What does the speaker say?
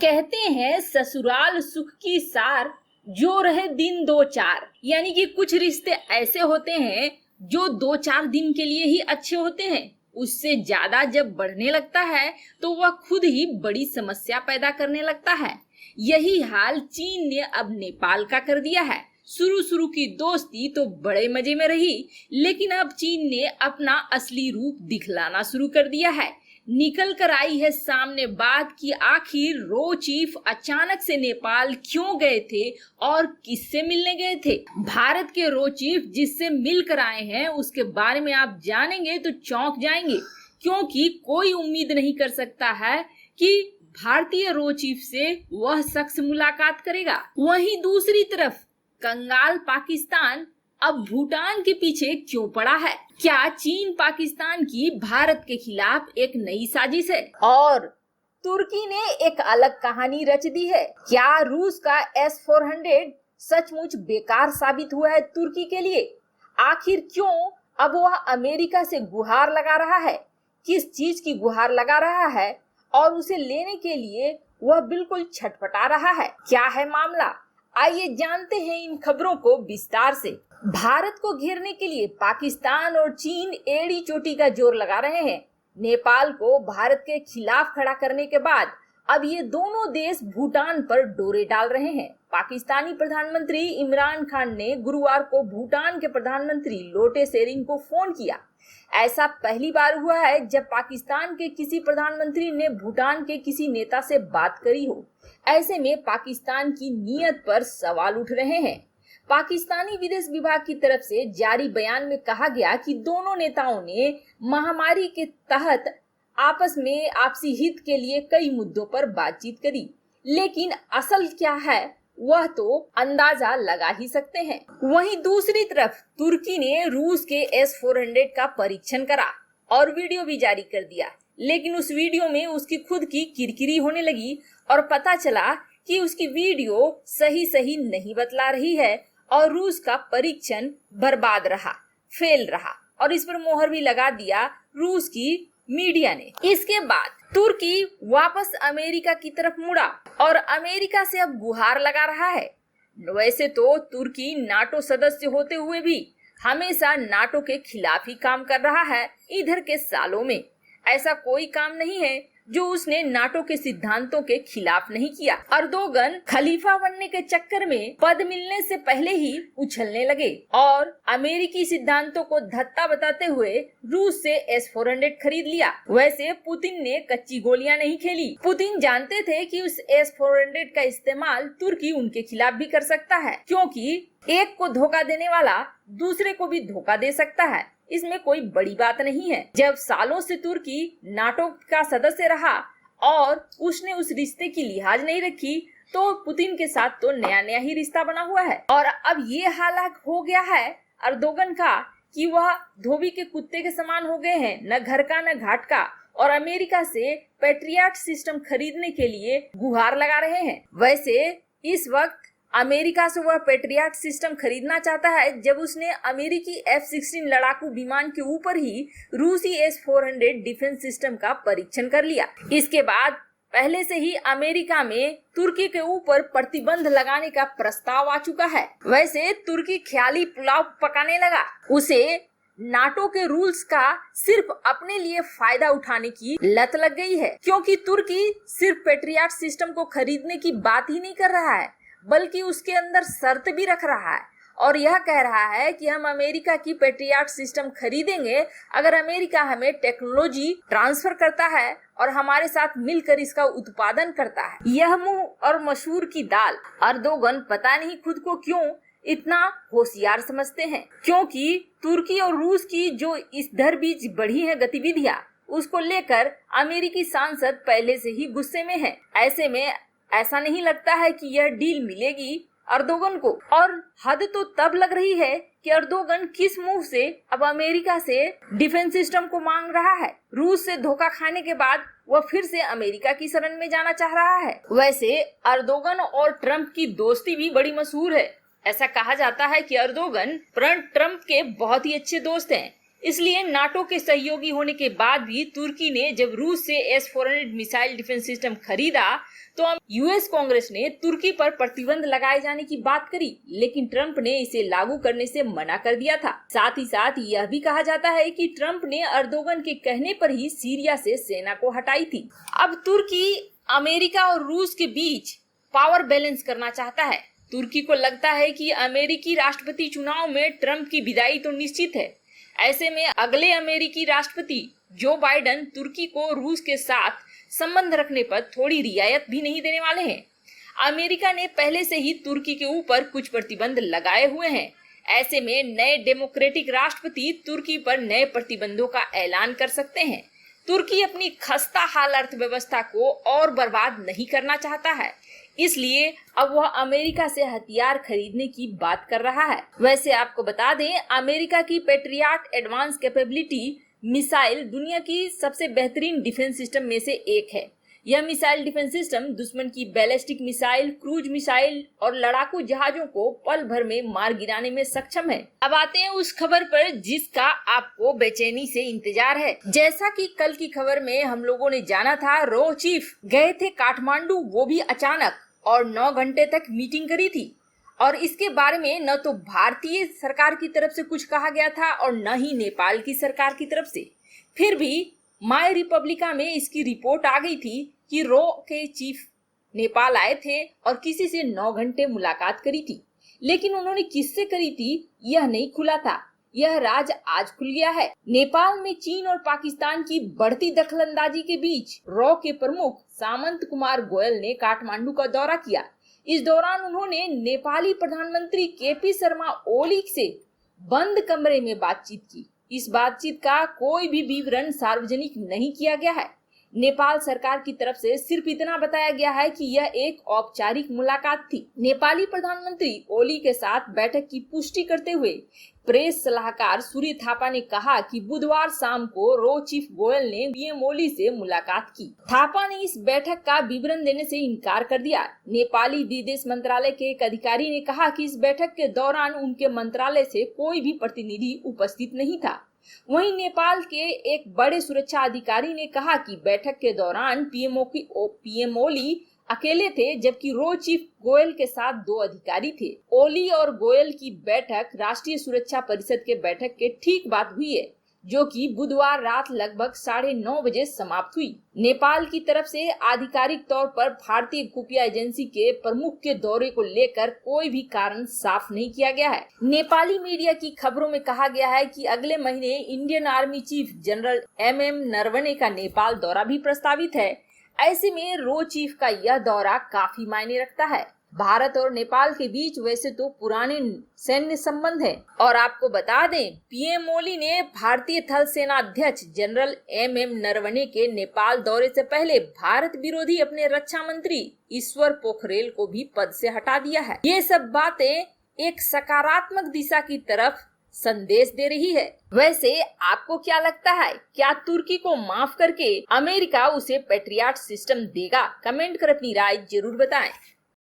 कहते हैं ससुराल सुख की सार, जो रहे दिन दो चार। यानी कि कुछ रिश्ते ऐसे होते हैं जो दो चार दिन के लिए ही अच्छे होते हैं, उससे ज्यादा जब बढ़ने लगता है तो वह खुद ही बड़ी समस्या पैदा करने लगता है। यही हाल चीन ने अब नेपाल का कर दिया है। शुरू की दोस्ती तो बड़े मजे में रही, लेकिन अब चीन ने अपना असली रूप दिखलाना शुरू कर दिया है। निकल कर आई है सामने बात कि आखिर रो चीफ अचानक से नेपाल क्यों गए थे और किससे मिलने गए थे। भारत के रो चीफ जिससे मिलकर आए हैं उसके बारे में आप जानेंगे तो चौंक जाएंगे, क्योंकि कोई उम्मीद नहीं कर सकता है कि भारतीय रो चीफ से वह शख्स मुलाकात करेगा। वहीं दूसरी तरफ कंगाल पाकिस्तान अब भूटान के पीछे क्यों पड़ा है? क्या चीन पाकिस्तान की भारत के खिलाफ एक नई साजिश है? और तुर्की ने एक अलग कहानी रच दी है। क्या रूस का S-400 सचमुच बेकार साबित हुआ है तुर्की के लिए? आखिर क्यों अब वह अमेरिका से गुहार लगा रहा है? किस चीज की गुहार लगा रहा है और उसे लेने के लिए वह बिल्कुल छटपटा रहा है? क्या है मामला? आइए जानते हैं इन खबरों को विस्तार से। भारत को घेरने के लिए पाकिस्तान और चीन एड़ी चोटी का जोर लगा रहे हैं। नेपाल को भारत के खिलाफ खड़ा करने के बाद अब ये दोनों देश भूटान पर डोरे डाल रहे हैं। पाकिस्तानी प्रधानमंत्री इमरान खान ने गुरुवार को भूटान के प्रधानमंत्री लोटे शेरिंग को फोन किया। ऐसा पहली बार हुआ है जब पाकिस्तान के किसी प्रधानमंत्री ने भूटान के किसी नेता से बात करी हो। ऐसे में पाकिस्तान की नीयत पर सवाल उठ रहे हैं। पाकिस्तानी विदेश विभाग की तरफ से जारी बयान में कहा गया कि दोनों नेताओं ने महामारी के तहत आपस में आपसी हित के लिए कई मुद्दों पर बातचीत करी, लेकिन असल क्या है वह तो अंदाजा लगा ही सकते हैं। वहीं दूसरी तरफ तुर्की ने रूस के S-400 का परीक्षण करा और वीडियो भी जारी कर दिया, लेकिन उस वीडियो में उसकी खुद की किरकिरी होने लगी और पता चला कि उसकी वीडियो सही नहीं बतला रही है और रूस का परीक्षण बर्बाद रहा, फेल रहा और इस पर मोहर भी लगा दिया रूस की मीडिया ने। इसके बाद तुर्की वापस अमेरिका की तरफ मुड़ा और अमेरिका से अब गुहार लगा रहा है। वैसे तो तुर्की नाटो सदस्य होते हुए भी हमेशा नाटो के खिलाफ ही काम कर रहा है। इधर के सालों में ऐसा कोई काम नहीं है जो उसने नाटो के सिद्धांतों के खिलाफ नहीं किया। अर्दोगन खलीफा बनने के चक्कर में पद मिलने से पहले ही उछलने लगे और अमेरिकी सिद्धांतों को धत्ता बताते हुए रूस से S-400 खरीद लिया। वैसे पुतिन ने कच्ची गोलियां नहीं खेली। पुतिन जानते थे कि उस S-400 का इस्तेमाल तुर्की उनके खिलाफ भी कर सकता है, क्योंकि एक को धोखा देने वाला दूसरे को भी धोखा दे सकता है। इसमें कोई बड़ी बात नहीं है। जब सालों से तुर्की नाटो का सदस्य रहा और उसने उस रिश्ते की लिहाज नहीं रखी, तो पुतिन के साथ तो नया ही रिश्ता बना हुआ है। और अब ये हालात हो गया है अर्दोगन का कि वह धोबी के कुत्ते के समान हो गए हैं, न घर का न घाट का, और अमेरिका से पैट्रियट सिस्टम खरीदने के लिए गुहार लगा रहे हैं। वैसे इस वक्त अमेरिका से वह पैट्रियट सिस्टम खरीदना चाहता है जब उसने अमेरिकी F-16 लड़ाकू विमान के ऊपर ही रूसी S-400 डिफेंस सिस्टम का परीक्षण कर लिया। इसके बाद पहले से ही अमेरिका में तुर्की के ऊपर प्रतिबंध लगाने का प्रस्ताव आ चुका है। वैसे तुर्की ख्याली पुलाव पकाने लगा। उसे नाटो के रूल्स का सिर्फ अपने लिए फायदा उठाने की लत लग गई है, क्योंकि तुर्की सिर्फ पैट्रियट सिस्टम को खरीदने की बात ही नहीं कर रहा है, बल्कि उसके अंदर शर्त भी रख रहा है और यह कह रहा है कि हम अमेरिका की पैट्रियट सिस्टम खरीदेंगे अगर अमेरिका हमें टेक्नोलॉजी ट्रांसफर करता है और हमारे साथ मिलकर इसका उत्पादन करता है। यह मुंह और मशहूर की दाल। अर्दोगन पता नहीं खुद को क्यों इतना होशियार समझते हैं, क्योंकि तुर्की और रूस की जो इस धर बीच बढ़ी है गतिविधियां, उसको लेकर अमेरिकी सांसद पहले से ही गुस्से में है। ऐसे में ऐसा नहीं लगता है कि यह डील मिलेगी अर्दोगन को, और हद तो तब लग रही है कि अर्दोगन किस मुंह से अब अमेरिका से डिफेंस सिस्टम को मांग रहा है। रूस से धोखा खाने के बाद वह फिर से अमेरिका की शरण में जाना चाह रहा है। वैसे अर्दोगन और ट्रंप की दोस्ती भी बड़ी मशहूर है। ऐसा कहा जाता है कि अर्दोगन ट्रंप के बहुत ही अच्छे दोस्त हैं। इसलिए नाटो के सहयोगी होने के बाद भी तुर्की ने जब रूस से S-400 मिसाइल डिफेंस सिस्टम खरीदा तो यूएस कांग्रेस ने तुर्की पर प्रतिबंध लगाए जाने की बात करी, लेकिन ट्रंप ने इसे लागू करने से मना कर दिया था। साथ ही साथ यह भी कहा जाता है कि ट्रंप ने अर्दोगन के कहने पर ही सीरिया से सेना को हटाई थी। अब तुर्की अमेरिका और रूस के बीच पावर बैलेंस करना चाहता है। तुर्की को लगता है कि अमेरिकी राष्ट्रपति चुनाव में ट्रंप की विदाई तो निश्चित है। ऐसे में अगले अमेरिकी राष्ट्रपति जो बाइडेन तुर्की को रूस के साथ संबंध रखने पर थोड़ी रियायत भी नहीं देने वाले हैं। अमेरिका ने पहले से ही तुर्की के ऊपर कुछ प्रतिबंध लगाए हुए हैं। ऐसे में नए डेमोक्रेटिक राष्ट्रपति तुर्की पर नए प्रतिबंधों का ऐलान कर सकते हैं। तुर्की अपनी खस्ता हाल अर्थव्यवस्था को और बर्बाद नहीं करना चाहता है, इसलिए अब वह अमेरिका से हथियार खरीदने की बात कर रहा है। वैसे आपको बता दें, अमेरिका की पेट्रियट एडवांस कैपेबिलिटी मिसाइल दुनिया की सबसे बेहतरीन डिफेंस सिस्टम में से एक है। यह मिसाइल डिफेंस सिस्टम दुश्मन की बैलिस्टिक मिसाइल, क्रूज मिसाइल और लड़ाकू जहाजों को पल भर में मार गिराने में सक्षम है। अब आते हैं उस खबर पर जिसका आपको बेचैनी से इंतजार है। जैसा कि कल की खबर में हम लोगों ने जाना था, रो चीफ गए थे काठमांडू, वो भी अचानक, और 9 घंटे तक मीटिंग करी थी। और इसके बारे में न तो भारतीय सरकार की तरफ से कुछ कहा गया था और न ही नेपाल की सरकार की तरफ से। फिर भी माय रिपब्लिका में इसकी रिपोर्ट आ गई थी कि रो के चीफ नेपाल आए थे और किसी से 9 घंटे मुलाकात करी थी, लेकिन उन्होंने किससे करी थी यह नहीं खुला था। यह राज आज खुल गया है। नेपाल में चीन और पाकिस्तान की बढ़ती दखलंदाजी के बीच रो के प्रमुख सामंत कुमार गोयल ने काठमांडू का दौरा किया। इस दौरान उन्होंने नेपाली प्रधानमंत्री केपी शर्मा ओली से बंद कमरे में बातचीत की। इस बातचीत का कोई भी विवरण सार्वजनिक नहीं किया गया है। नेपाल सरकार की तरफ से सिर्फ इतना बताया गया है कि यह एक औपचारिक मुलाकात थी। नेपाली प्रधानमंत्री ओली के साथ बैठक की पुष्टि करते हुए प्रेस सलाहकार सूर्य थापा ने कहा कि बुधवार शाम को रो चीफ गोयल ने पीएम ओली से मुलाकात की। थापा ने इस बैठक का विवरण देने से इनकार कर दिया। नेपाली विदेश मंत्रालय के एक अधिकारी ने कहा कि इस बैठक के दौरान उनके मंत्रालय से कोई भी प्रतिनिधि उपस्थित नहीं था। वहीं नेपाल के एक बड़े सुरक्षा अधिकारी ने कहा कि बैठक के दौरान पीएम ओली अकेले थे, जबकि रो चीफ गोयल के साथ 2 अधिकारी थे। ओली और गोयल की बैठक राष्ट्रीय सुरक्षा परिषद के बैठक के ठीक बाद हुई है, जो कि बुधवार रात लगभग 9:30 बजे समाप्त हुई। नेपाल की तरफ से आधिकारिक तौर पर भारतीय खुफिया एजेंसी के प्रमुख के दौरे को लेकर कोई भी कारण साफ नहीं किया गया है। नेपाली मीडिया की खबरों में कहा गया है कि अगले महीने Indian army chief general MM Naravane का नेपाल दौरा भी प्रस्तावित है। ऐसे में रो चीफ का यह दौरा काफी मायने रखता है। भारत और नेपाल के बीच वैसे तो पुराने सैन्य संबंध है, और आपको बता दें, पीएम ओली ने भारतीय थल सेना अध्यक्ष जनरल MM नरवणे के नेपाल दौरे से पहले भारत विरोधी अपने रक्षा मंत्री ईश्वर पोखरेल को भी पद से हटा दिया है। ये सब बातें एक सकारात्मक दिशा की तरफ संदेश दे रही है। वैसे आपको क्या लगता है, क्या तुर्की को माफ करके अमेरिका उसे पेट्रियट सिस्टम देगा? कमेंट कर अपनी राय जरूर बताएं।